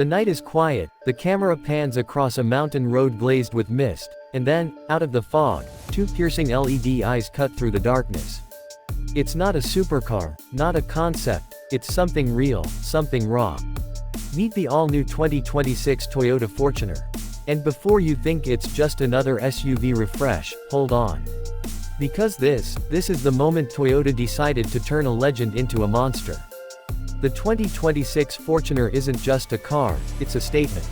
The night is quiet, the camera pans across a mountain road glazed with mist, and then, out of the fog, two piercing LED eyes cut through the darkness. It's not a supercar, not a concept, it's something real, something raw. Meet the all-new 2026 Toyota Fortuner. And before you think it's just another SUV refresh, hold on. Because this is the moment Toyota decided to turn a legend into a monster. The 2026 Fortuner isn't just a car, it's a statement.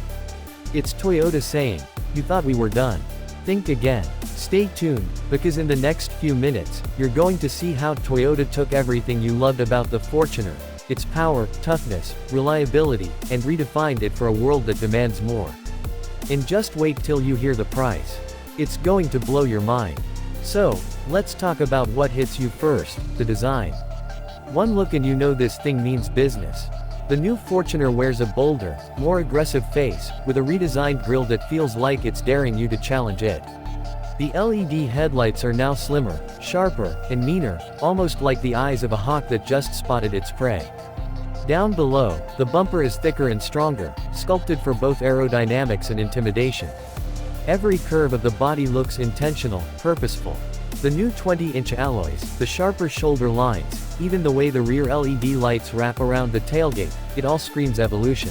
It's Toyota saying, "You thought we were done? Think again." Stay tuned, because in the next few minutes, you're going to see how Toyota took everything you loved about the Fortuner, its power, toughness, reliability, and redefined it for a world that demands more. And just wait till you hear the price. It's going to blow your mind. So, let's talk about what hits you first, the design. One look and you know this thing means business. The new Fortuner wears a bolder, more aggressive face, with a redesigned grille that feels like it's daring you to challenge it. The LED headlights are now slimmer, sharper, and meaner, almost like the eyes of a hawk that just spotted its prey. Down below, the bumper is thicker and stronger, sculpted for both aerodynamics and intimidation. Every curve of the body looks intentional, purposeful. The new 20-inch alloys, the sharper shoulder lines, even the way the rear LED lights wrap around the tailgate, it all screams evolution.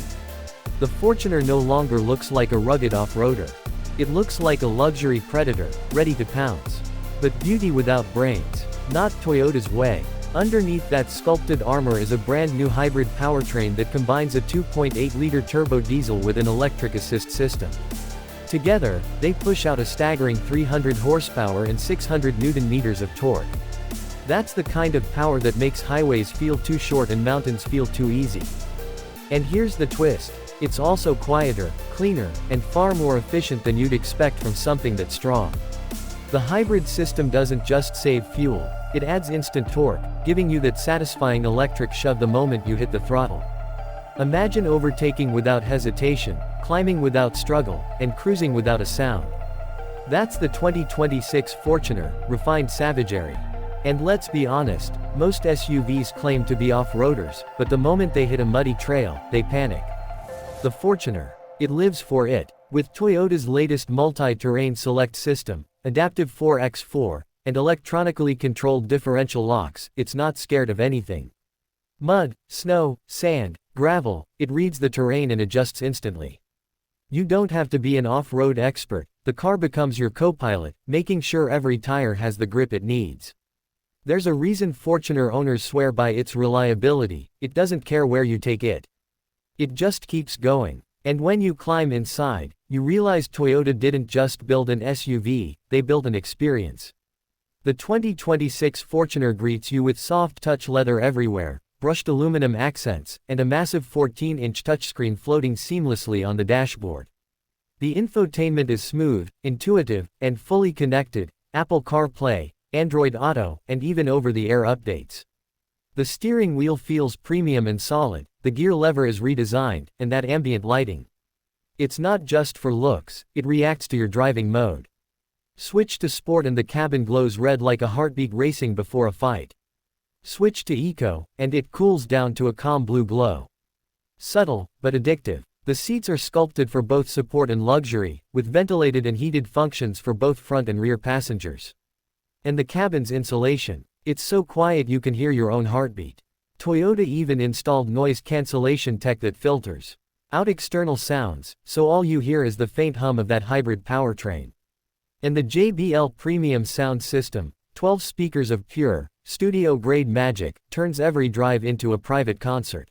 The Fortuner no longer looks like a rugged off-roader. It looks like a luxury predator, ready to pounce. But beauty without brains. Not Toyota's way. Underneath that sculpted armor is a brand new hybrid powertrain that combines a 2.8-liter turbo diesel with an electric assist system. Together, they push out a staggering 300 horsepower and 600 Newton-meters of torque. That's the kind of power that makes highways feel too short and mountains feel too easy. And here's the twist. It's also quieter, cleaner, and far more efficient than you'd expect from something that's strong. The hybrid system doesn't just save fuel, it adds instant torque, giving you that satisfying electric shove the moment you hit the throttle. Imagine overtaking without hesitation, climbing without struggle, and cruising without a sound. That's the 2026 Fortuner, refined savagery. And let's be honest, most SUVs claim to be off-roaders, but the moment they hit a muddy trail, they panic. The Fortuner. It lives for it. With Toyota's latest multi-terrain select system, adaptive 4x4, and electronically controlled differential locks, it's not scared of anything. Mud, snow, sand, gravel, it reads the terrain and adjusts instantly. You don't have to be an off-road expert, the car becomes your co-pilot, making sure every tire has the grip it needs. There's a reason Fortuner owners swear by its reliability, it doesn't care where you take it. It just keeps going. And when you climb inside, you realize Toyota didn't just build an SUV, they built an experience. The 2026 Fortuner greets you with soft-touch leather everywhere, brushed aluminum accents, and a massive 14-inch touchscreen floating seamlessly on the dashboard. The infotainment is smooth, intuitive, and fully connected, Apple CarPlay, Android Auto, and even over-the-air updates. The steering wheel feels premium and solid, the gear lever is redesigned, and that ambient lighting. It's not just for looks, it reacts to your driving mode. Switch to Sport and the cabin glows red like a heartbeat racing before a fight. Switch to Eco, and it cools down to a calm blue glow. Subtle, but addictive. The seats are sculpted for both support and luxury, with ventilated and heated functions for both front and rear passengers. And the cabin's insulation. It's so quiet you can hear your own heartbeat. Toyota even installed noise cancellation tech that filters out external sounds, so all you hear is the faint hum of that hybrid powertrain. And the JBL premium sound system, 12 speakers of pure, studio-grade magic, turns every drive into a private concert.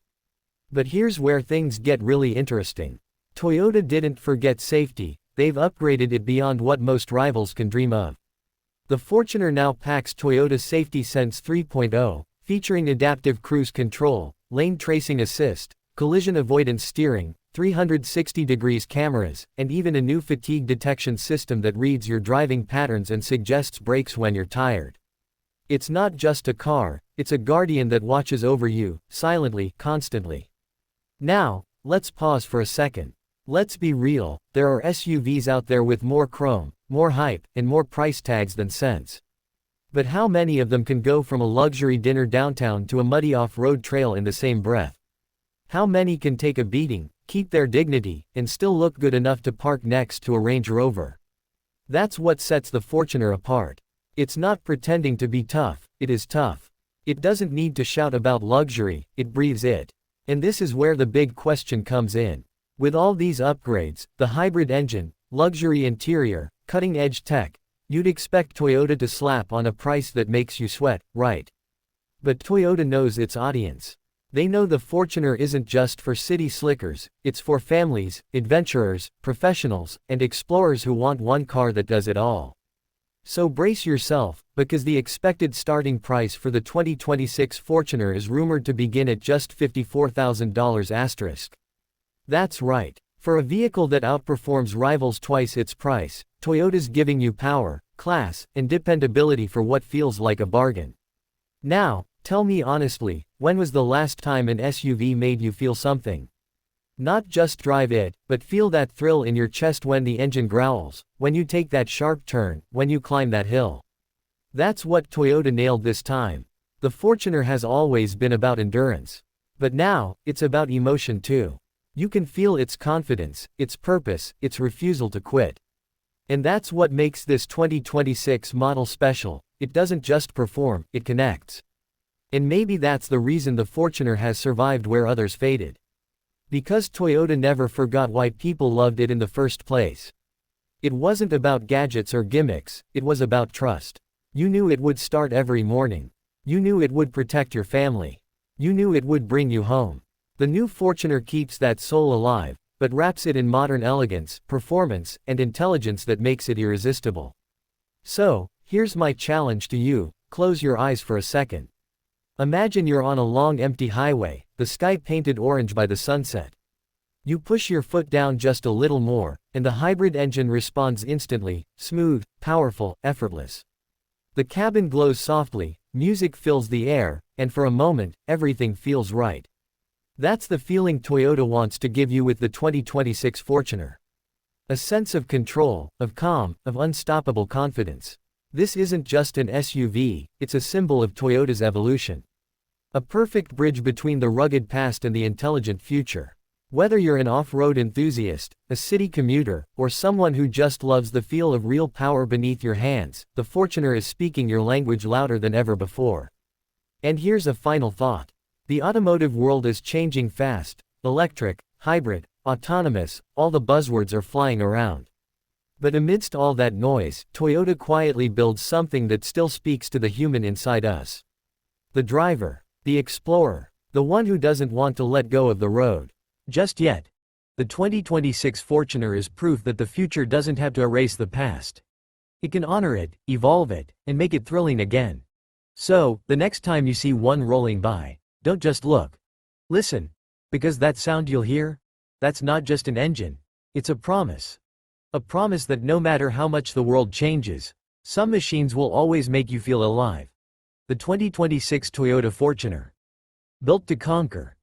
But here's where things get really interesting. Toyota didn't forget safety, they've upgraded it beyond what most rivals can dream of. The Fortuner now packs Toyota Safety Sense 3.0, featuring adaptive cruise control, lane tracing assist, collision avoidance steering, 360 degrees cameras, and even a new fatigue detection system that reads your driving patterns and suggests brakes when you're tired. It's not just a car, it's a guardian that watches over you, silently, constantly. Now, let's pause for a second. Let's be real, there are SUVs out there with more chrome, more hype, and more price tags than sense. But how many of them can go from a luxury dinner downtown to a muddy off-road trail in the same breath? How many can take a beating, keep their dignity, and still look good enough to park next to a Range Rover? That's what sets the Fortuner apart. It's not pretending to be tough, it is tough. It doesn't need to shout about luxury, it breathes it. And this is where the big question comes in. With all these upgrades, the hybrid engine, luxury interior, cutting-edge tech, you'd expect Toyota to slap on a price that makes you sweat, right? But Toyota knows its audience. They know the Fortuner isn't just for city slickers, it's for families, adventurers, professionals, and explorers who want one car that does it all. So brace yourself, because the expected starting price for the 2026 Fortuner is rumored to begin at just $54,000 *. That's right. For a vehicle that outperforms rivals twice its price, Toyota's giving you power, class, and dependability for what feels like a bargain. Now, tell me honestly, when was the last time an SUV made you feel something? Not just drive it, but feel that thrill in your chest when the engine growls, when you take that sharp turn, when you climb that hill. That's what Toyota nailed this time. The Fortuner has always been about endurance. But now, it's about emotion too. You can feel its confidence, its purpose, its refusal to quit. And that's what makes this 2026 model special. It doesn't just perform, it connects. And maybe that's the reason the Fortuner has survived where others faded. Because Toyota never forgot why people loved it in the first place. It wasn't about gadgets or gimmicks, it was about trust. You knew it would start every morning. You knew it would protect your family. You knew it would bring you home. The new Fortuner keeps that soul alive, but wraps it in modern elegance, performance, and intelligence that makes it irresistible. So, here's my challenge to you: close your eyes for a second. Imagine you're on a long empty highway, the sky painted orange by the sunset. You push your foot down just a little more, and the hybrid engine responds instantly, smooth, powerful, effortless. The cabin glows softly, music fills the air, and for a moment, everything feels right. That's the feeling Toyota wants to give you with the 2026 Fortuner. A sense of control, of calm, of unstoppable confidence. This isn't just an SUV, it's a symbol of Toyota's evolution. A perfect bridge between the rugged past and the intelligent future. Whether you're an off-road enthusiast, a city commuter, or someone who just loves the feel of real power beneath your hands, the Fortuner is speaking your language louder than ever before. And here's a final thought. The automotive world is changing fast. Electric, hybrid, autonomous, all the buzzwords are flying around. But amidst all that noise, Toyota quietly builds something that still speaks to the human inside us. The driver. The explorer. The one who doesn't want to let go of the road. Just yet. The 2026 Fortuner is proof that the future doesn't have to erase the past. It can honor it, evolve it, and make it thrilling again. So, the next time you see one rolling by, don't just look. Listen. Because that sound you'll hear? That's not just an engine. It's a promise. A promise that no matter how much the world changes, some machines will always make you feel alive. The 2026 Toyota Fortuner. Built to conquer.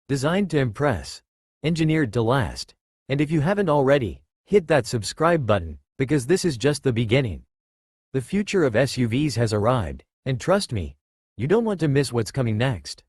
Designed to impress. Engineered to last. And if you haven't already, hit that subscribe button, because this is just the beginning. The future of SUVs has arrived, and trust me, you don't want to miss what's coming next.